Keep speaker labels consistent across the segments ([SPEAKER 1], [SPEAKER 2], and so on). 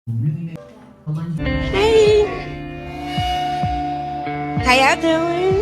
[SPEAKER 1] Hey, how y'all doing?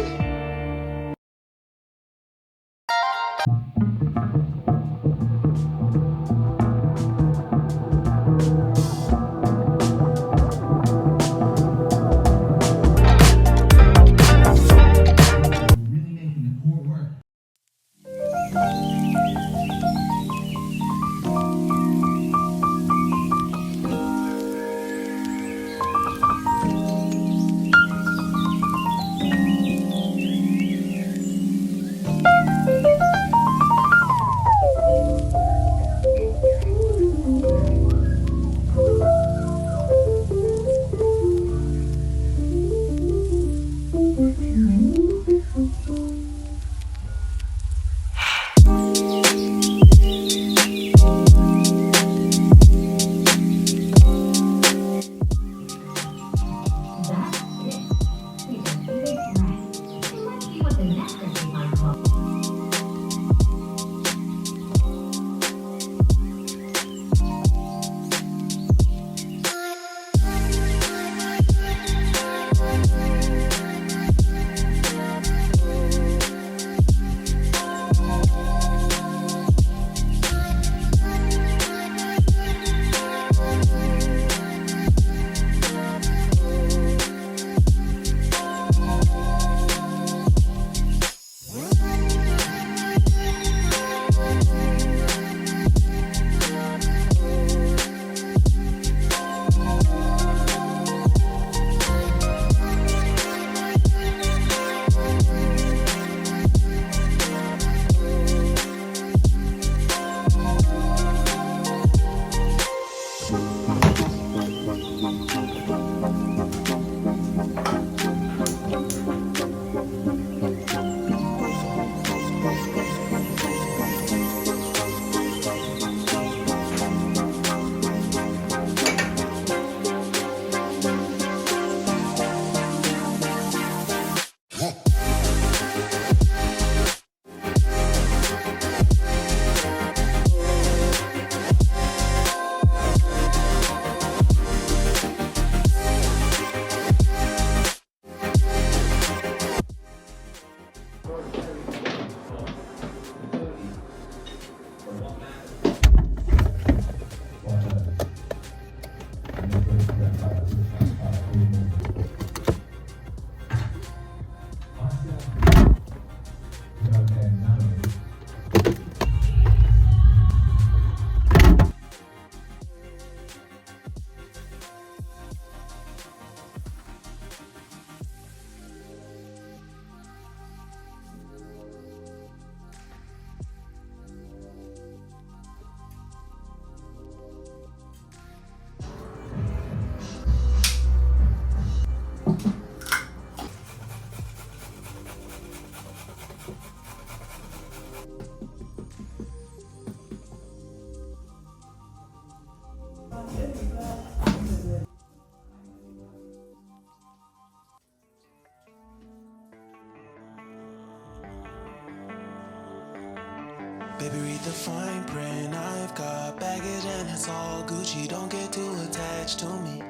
[SPEAKER 2] Baby, read the fine print. I've got baggage and it's all Gucci. Don't get too attached to me.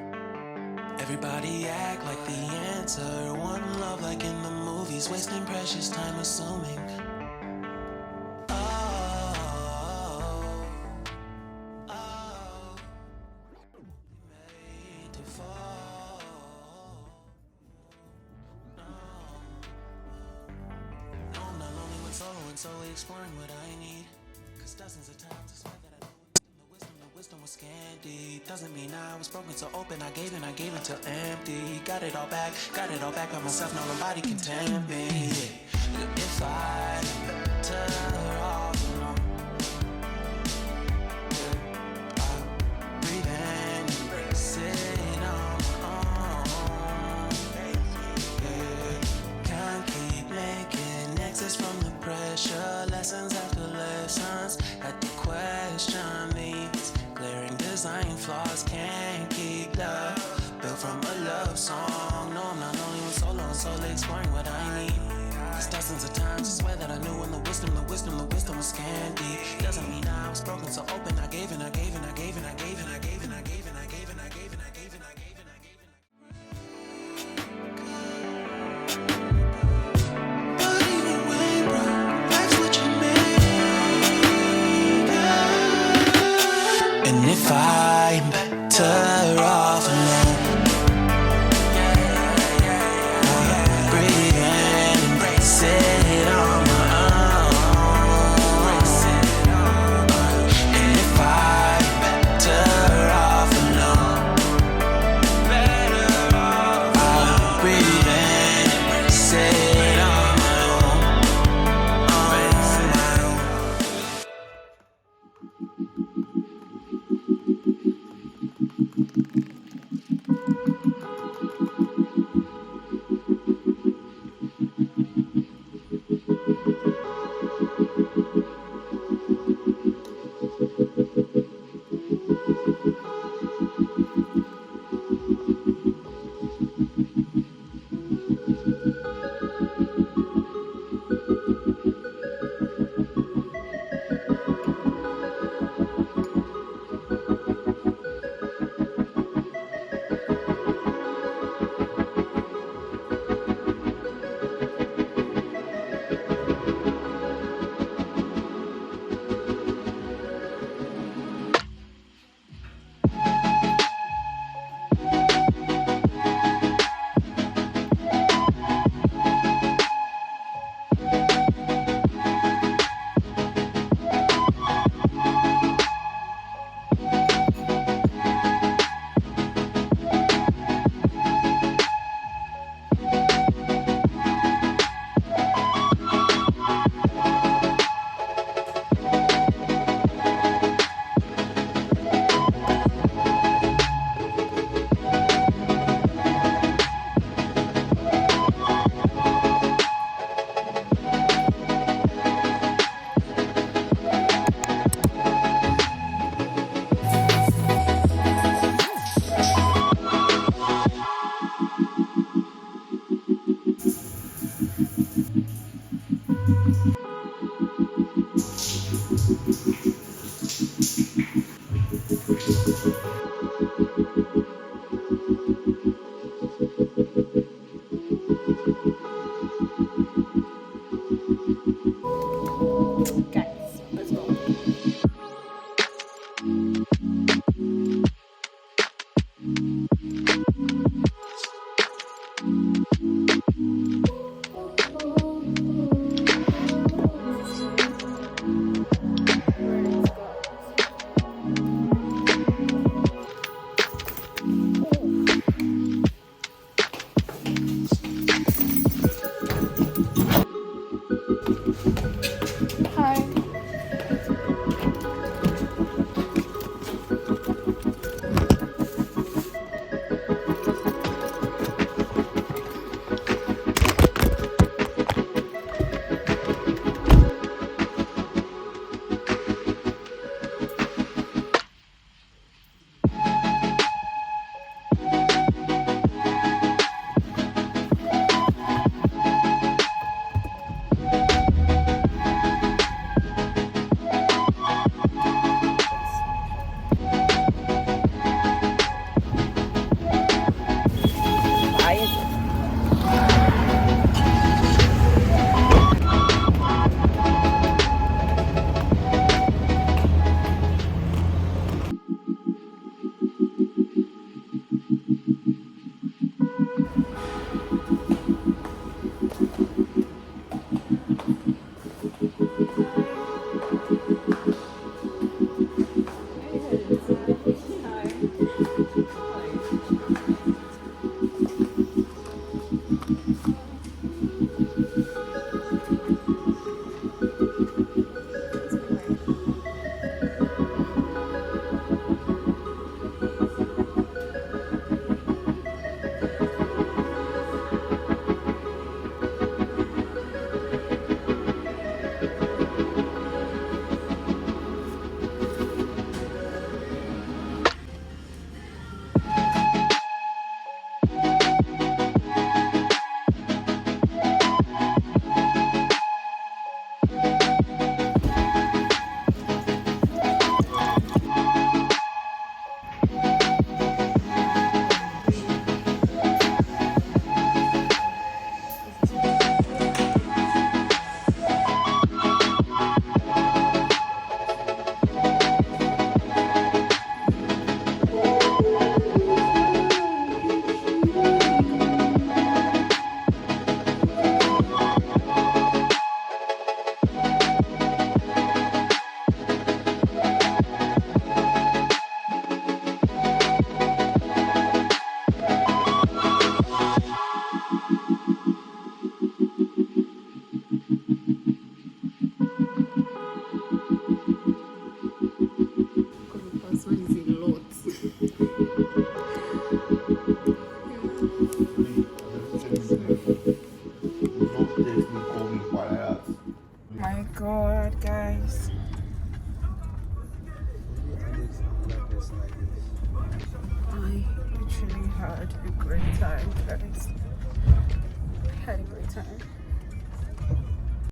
[SPEAKER 2] Everybody act like the answer. One love like in the movies. Wasting precious time assuming. Made to fall. No, I'm not lonely when solo and solely exploring what I need. Cause dozens of times I swear that I know the wisdom was scanty. Doesn't mean I was broken, so open. I gave until empty. Got it all back by myself. Now nobody can tempt me. If I turn off, I'll breathe in, sit on my own. Can't keep making exits from the pressure. Lessons after lessons. Had to question these glaring design flaws. Can't keep love built from a love song. No, I'm not only one solo and solely exploring what I need. Cause dozens of times I swear that I knew when the wisdom was scanty. Doesn't mean I was broken, so open. I gave and I gave and I gave and I gave and I gave and I gave and I gave and I gave. better off alone. Breathe in, embrace it on my own. And if I'm better off alone, I'll breathe in, embrace it on my own.
[SPEAKER 3] Guys, let's go. had a great time, guys. I had a great time.